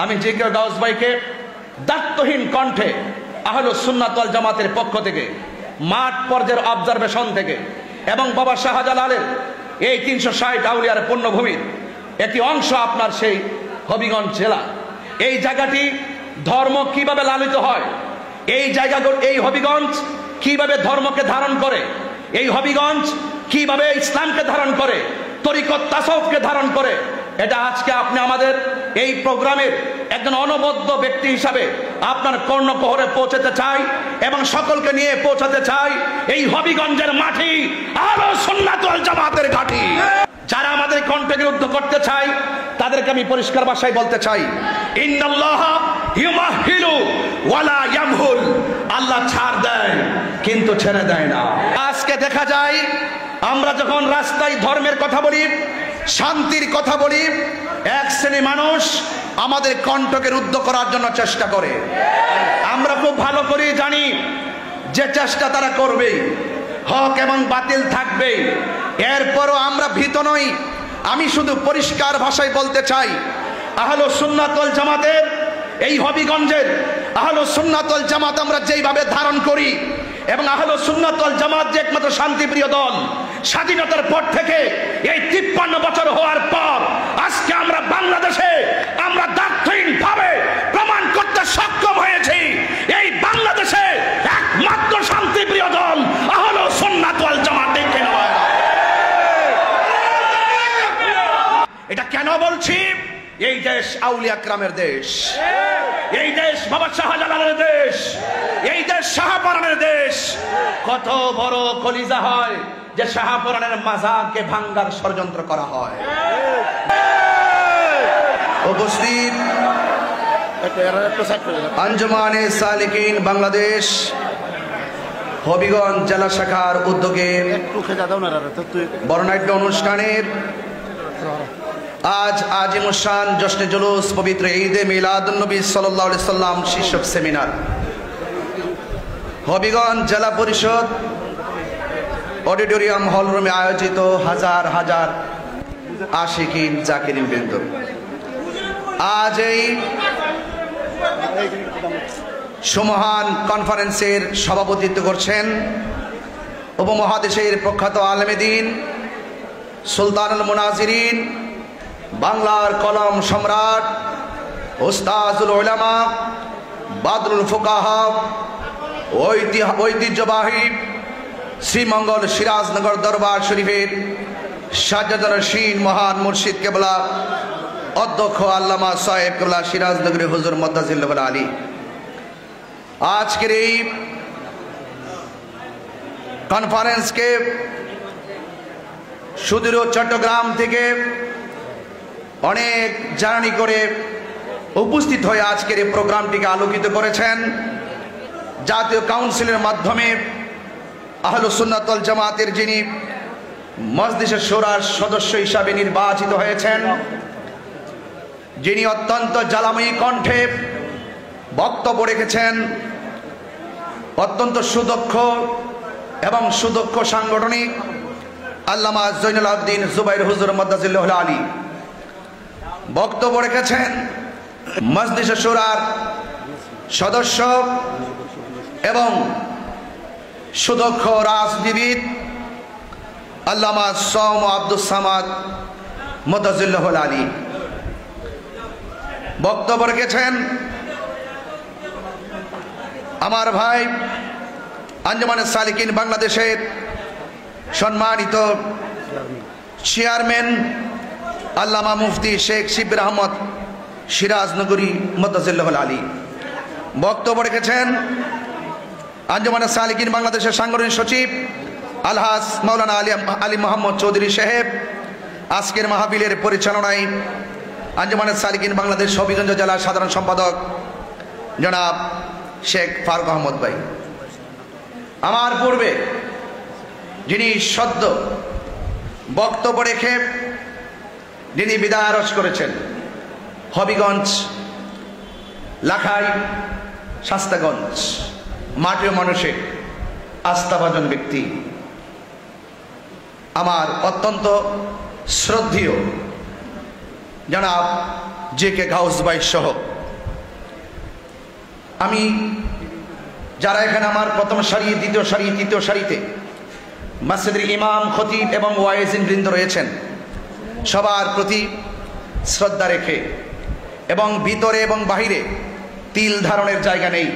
আমি জিকির গাউস ভাইকে দায়িত্বহীন কণ্ঠে আহলুস সুন্নাত ওয়াল জামাতের পক্ষ থেকে মাঠ পর্যায়ের অবজারভেশন থেকে এবং বাবা শাহজালালের এই 360 আউলিয়ার পুণ্যভূমির একটি অংশ আপনার সেই হবিগঞ্জ জেলা, এই জায়গাটি ধর্ম কিভাবে লালিত হয়, এই জায়গাগুলো, এই হবিগঞ্জ কিভাবে ধর্মকে ধারণ করে, এই হবিগঞ্জ কিভাবে ইসলামকে ধারণ করে, তরিকত তাসাউফকে ধারণ করে, এটা আজকে আপনি আমাদের এই প্রোগ্রামের একজন অনবদ্য ব্যক্তি হিসাবে আপনার কর্ণকোহরে পৌঁছাতে চাই এবং সকলকে নিয়ে পৌঁছাতে চাই এই হবিগঞ্জের মাটি আহলুস সুন্নাত ওয়াল জামাতের ঘাঁটি। যারা আমাদের কণ্ঠকে রুদ্ধ করতে চাই তাদেরকে আমি পরিষ্কার ভাষায় বলতে চাই, ইন্নাল্লাহা ইউমাহিলু ওয়ালা ইয়ামহুল, আল্লাহ ছাড় দেয় কিন্তু ছেড়ে দেয় না। আজকে দেখা যায় আমরা যখন রাস্তায় ধর্মের কথা বলি, শান্তির কথা বলি, এক শ্রেণী মানুষ আমাদের কণ্ঠকে রুদ্ধ করার জন্য চেষ্টা করে। আমরা খুব ভালো করে জানি যে চেষ্টা তারা করবেই, হক এবং বাতিল থাকবেই, এরপরও আমরা ভীত নই। আমি শুধু পরিষ্কার ভাষায় বলতে চাই, আহলুস সুন্নাত ওয়াল জামাতের এই হবিগঞ্জের আহলুস সুন্নাত ওয়াল জামাত আমরা যেইভাবে ধারণ করি এবং আহলুস সুন্নাত ওয়াল জামাত যে একমাত্র শান্তিপ্রিয় দল, স্বাধীনতার পর থেকে এই 53 বছর হওয়ার পর আজকে আমরা বাংলাদেশে আমরা দায়িত্বহীনভাবে প্রমাণ করতে সক্ষম হয়েছি এই বাংলাদেশে একমাত্র শান্তিপ্রিয় দল আহলুস সুন্নাত ওয়াল জামাত। এটা কেন বলছি? এই দেশ আউলিয়া کرامের দেশ, এই দেশ বাবা শাহজালালের দেশ, এই দেশ শাহপরানের দেশ। কত বড় কলিজা হয় যে শাহপরানের মাজারকে ভাঙ্গার ষড়যন্ত্র করা হয়। উপস্থিত আঞ্জুমানে সালিকিন বাংলাদেশ হবিগঞ্জ জেলা শাখার উদ্যোগে বর্ণাঢ্য অনুষ্ঠানের আজ আজিমুশান জশ্নে জুলুস পবিত্র ঈদে মিলাদুন নবী সাল্লাল্লাহু আলাইহি সাল্লাম শীর্ষক সেমিনার হবিগঞ্জ জেলা পরিষদ অডিটোরিয়াম হল রুমে আয়োজিত হাজার হাজার আশিকিন জাকিরিন বৃন্দ। আজ এই সুমহান কনফারেন্সের সভাপতিত্ব করছেন উপমহাদেশের প্রখ্যাত আলেমে দ্বীন সুলতানুল মুনাজিরিন, বাংলার কলম সম্রাট, উস্তাজুল উলামা, বাদরুল ফুকাহা, ঐতিহ্যবাহী শ্রীমঙ্গল সিরাজনগর দরবার শরীফের সাজ্জাদুর রশিদ মহান মুর্শিদ কেবলা অধ্যক্ষ আল্লামা সাহেব কেবলা সিরাজনগরী হুজুর মদ্দাজিল্লাহুল আলী, আজকের এই কনফারেন্সকে সুদূর চট্টগ্রাম থেকে অনেক জার্নি করে উপস্থিত হয়ে আজকের এই প্রোগ্রামটিকে আলোকিত করেছেন। জাতীয় কাউন্সিলের মাধ্যমে আহলুস সুন্নাত ওয়াল জামাতের যিনি মজলিসে শুরার সদস্য হিসাবে নির্বাচিত হয়েছেন, যিনি অত্যন্ত জ্বালাময়ী কণ্ঠে বক্তব্য রেখেছেন, অত্যন্ত সুদক্ষ এবং সুদক্ষ সাংগঠনিক আল্লামা জৈনুল আবদিন জুবাইর হুজুর মদ্দাজিল্লাহুল আলী বক্তব্য রেখেছেন। মজলিসে শুরার সদস্য এবং সুদক্ষ রাজনীতিবিদ আল্লামা সৌম আব্দুস সামাদ মদ্দাজিল্লাহুল আলী বক্তব্য রেখেছেন। আমার ভাই আঞ্জুমানে সালিকিন বাংলাদেশের সম্মানিত চেয়ারম্যান আল্লামা মুফতি শেখ শিবির আহমদ সিরাজনগরী মদ্দাজিল্লাহুল আলী বক্তব্য রেখেছেন। আঞ্জুমানে সালিকিন বাংলাদেশের সাংগঠনিক সচিব আলহাজ মাওলানা আলী মোহাম্মদ চৌধুরী সাহেব, আজকের মাহফিলের পরিচালনায় আঞ্জুমানে সালিকিন বাংলাদেশ হবিগঞ্জ জেলার সাধারণ সম্পাদক জনাব শেখ ফারুক আহমদ ভাই, আমার পূর্বে যিনি সদ্য বক্তব্য রেখে যিনি বিদায় আরজ করেছেন, হবিগঞ্জ, লাখাই, শাস্তাগঞ্জ মাটির মানুষের আস্থাভাজন ব্যক্তি, আমার অত্যন্ত শ্রদ্ধেয় জনাব জে কে গাউস ভাই সহ আমি যারা এখানে আমার প্রথম সারি, দ্বিতীয় সারি, তৃতীয় সারিতে মসজিদের ইমাম, খতিব এবং ওয়াইজিন বৃন্দ রয়েছেন, সবার প্রতি শ্রদ্ধা রেখে এবং ভিতরে এবং বাহিরে তিল ধারণের জায়গা নেই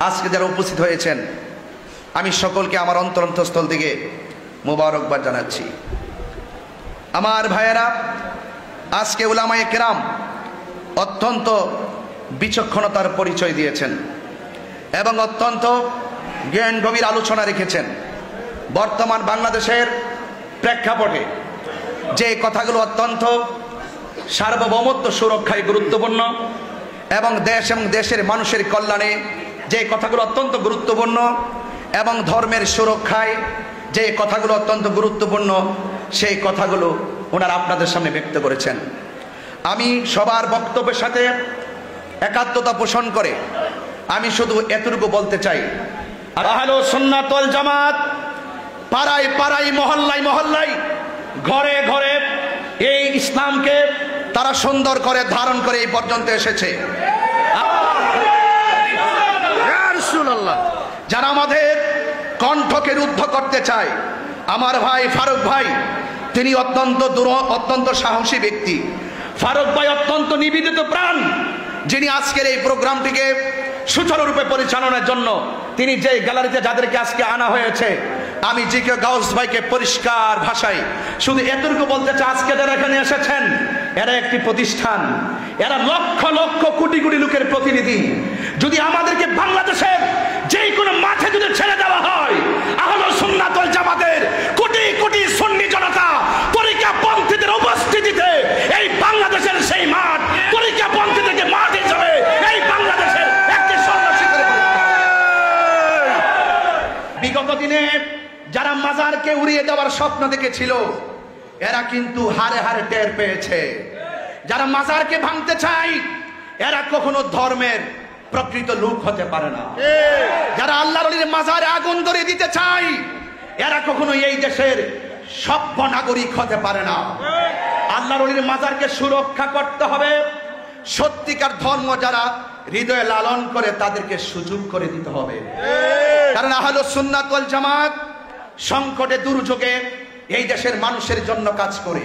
আজকে যারা উপস্থিত হয়েছেন, আমি সকলকে আমার অন্তরস্থল থেকে মোবারকবাদ জানাচ্ছি। আমার ভাইয়েরা, আজকে উলামায়ে কেরাম অত্যন্ত বিচক্ষণতার পরিচয় দিয়েছেন এবং অত্যন্ত জ্ঞান গভীর আলোচনা রেখেছেন। বর্তমান বাংলাদেশের প্রেক্ষাপটে যে কথাগুলো অত্যন্ত সার্বভৌমত্ব সুরক্ষায় গুরুত্বপূর্ণ এবং দেশ এবং দেশের মানুষের কল্যাণে যে কথাগুলো অত্যন্ত গুরুত্বপূর্ণ এবং ধর্মের সুরক্ষায় যে কথাগুলো অত্যন্ত গুরুত্বপূর্ণ, সেই কথাগুলো ওনারা আপনাদের সামনে ব্যক্ত করেছেন। আমি সবার বক্তব্যের সাথে একাত্মতা পোষণ করে আমি শুধু এতটুকু বলতে চাই, আহলে সুন্নাত ওয়াল জামাত পাড়ায় পাড়ায়, মহল্লায় মহল্লায়, ঘরে ঘরে এই ইসলামকে তারা সুন্দর করে ধারণ করে এই পর্যন্ত এসেছে। যারা আমাদের কণ্ঠকে রুদ্ধ করতে চায়, আমার ভাই ফারুক ভাই তিনি অত্যন্ত সাহসী ব্যক্তি। ফারুক ভাই অত্যন্ত নিবেদিত প্রাণ, যিনি আজকের এই প্রোগ্রামটিকে সুচারুরূপে পরিচালনার জন্য তিনি যে গ্যালারিতে যাদেরকে আজকে আনা হয়েছে, আমি জিকে গাউস ভাইকে পরিষ্কার ভাষায় শুধু এতটুকু বলতে চাই, আজকে যারা এখানে এসেছেন এরা একটি প্রতিষ্ঠান, এরা লক্ষ লক্ষ কোটি কোটি লোকের প্রতিনিধি। যদি আমাদেরকে বাংলাদেশের যে কোনো মাঠে যদি ছেড়ে দেওয়া হয়, আহলে সুন্নাত ওয়াল জামাতের কোটি কোটি সুন্নি জনতা তরিকাপন্থীদের উপস্থিতিতে এই বাংলাদেশের সেই মাঠ তরিকাপন্থীদেরকে মাঠ হিসেবে এই বাংলাদেশের একটি স্বর্ণশিখরে। বিগত দিনে যারা মাজারকে উড়িয়ে দেওয়ার স্বপ্ন দেখেছিল, এরা কিন্তু হারে হারে টের পেয়েছে। যারা মাজারকে ভাঙতে চায় এরা কখনো ধর্মের প্রকৃত লোক হতে পারে না। যারা আল্লাহর ওলির মাজারে আগুন ধরিয়ে দিতে চায় এরা কখনো এই দেশের সভ্য নাগরিক হতে পারে না। আল্লাহর ওলির মাজারকে সুরক্ষা করতে হবে। সত্যিকার ধর্ম যারা হৃদয়ে লালন করে তাদেরকে সুযোগ করে দিতে হবে। কারণ আহলে সুন্নাত ওয়াল জামাত সংকটে দুর্যোগে এই দেশের মানুষের জন্য কাজ করে।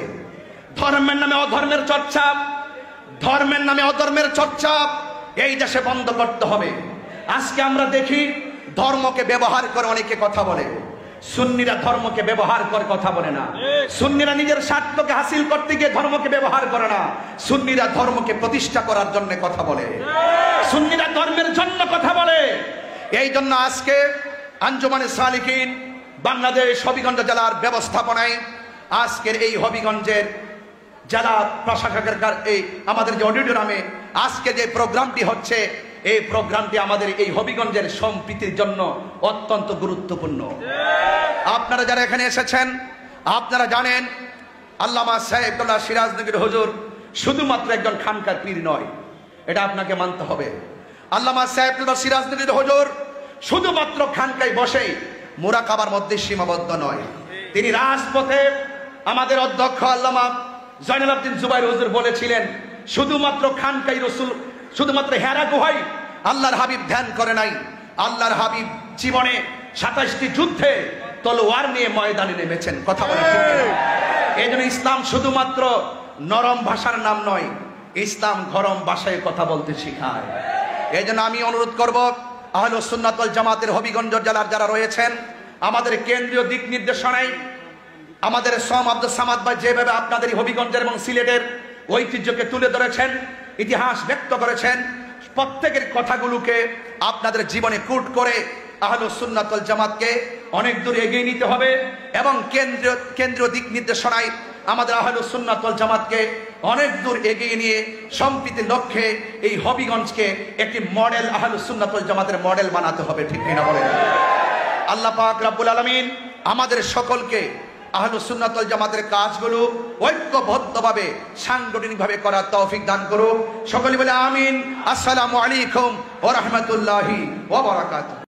ধর্মের নামে অধর্মের চর্চা, ধর্মের নামে অধর্মের চর্চা এই দেশে বন্ধ করতে হবে। আজকে আমরা দেখি ধর্মকে ব্যবহার করে অনেকে কথা বলে, সুন্নিরা ধর্মকে ব্যবহার করে কথা বলে না। সুন্নিরা নিজের স্বার্থকে হাসিল করতে গিয়ে ধর্মকে ব্যবহার করে না, সুন্নিরা ধর্মকে প্রতিষ্ঠা করার জন্য কথা বলে, সুন্নিরা ধর্মের জন্য কথা বলে। এই জন্য আজকে আঞ্জুমানে সালিকিন বাংলাদেশ হবিগঞ্জ জেলার ব্যবস্থাপনায় আজকের এই হবিগঞ্জের জেলা প্রশাসকের এই আমাদের যে অডিটোরিয়ামে আজকে যে প্রোগ্রামটি হচ্ছে, এই প্রোগ্রামটি আমাদের এই হবিগঞ্জের সম্প্রীতির জন্য অত্যন্ত গুরুত্বপূর্ণ। আপনারা যারা এখানে এসেছেন আপনারা জানেন আল্লামা সাইফুল্লাহ সিরাজনগর হুজুর শুধুমাত্র একজন খানকার পীর নয়, এটা আপনাকে মানতে হবে। আল্লামা সাইফুল্লাহ সিরাজনগর হুজুর শুধুমাত্র খানকায় বসে মুরাকাবার মধ্যে সীমাবদ্ধ নয়, তিনি রাজপথে আমাদের অধ্যক্ষ আল্লামা জয়নুল আবদিন জুবাইর হুজুর বলেছিলেন, শুধুমাত্র খানকাই রসুল, শুধুমাত্র হেরা গুহাই আল্লাহর হাবিব ধ্যান করে নাই, আল্লাহর হাবিব জীবনে 27টি যুদ্ধে তলোয়ার নিয়ে ময়দানে নেমেছেন। কথা বলে এই জন্য ইসলাম শুধুমাত্র নরম ভাষার নাম নয়, ইসলাম গরম ভাষায় কথা বলতে শেখায়। এই জন্য আমি অনুরোধ করব আহলে সুন্নাত ওয়াল জামাতের হবিগঞ্জ জেলার যারা রয়েছেন, আমাদের কেন্দ্রীয় দিক নির্দেশনায় আমাদের সোম আব্দুল সামাদ ভাই যেভাবে আপনাদের হবিগঞ্জের এবং সিলেটের ঐতিহ্যকে তুলে ধরেছেন, ইতিহাস ব্যক্ত করেছেন, প্রত্যেকের কথাগুলোকে আপনাদের জীবনে কুট করে আহলে সুন্নাত ওয়াল জামাতকে অনেক দূর এগিয়ে নিতে হবে এবং কেন্দ্রীয় দিক নির্দেশনায় আমাদের আহলে সুন্নাত ওয়াল জামাতকে অনেক দূর এগিয়ে নিয়ে সম্প্রীতির লক্ষ্যে এই হবিগঞ্জকে একটি মডেল আহলে সুন্নাত ওয়াল জামাতের মডেল বানাতে হবে। ঠিক কিনা বলেন? আল্লাহ পাক রব্বুল আলামিন আমাদের সকলকে আহলে সুন্নাত ওয়াল জামাতের কাজগুলো ঐক্যবদ্ধভাবে সাংগঠনিকভাবে করার তৌফিক দান করুন। সকলে বলে আমিন। আসসালামু আলাইকুম ওয়া রাহমাতুল্লাহি ওয়া বারাকাতুহু।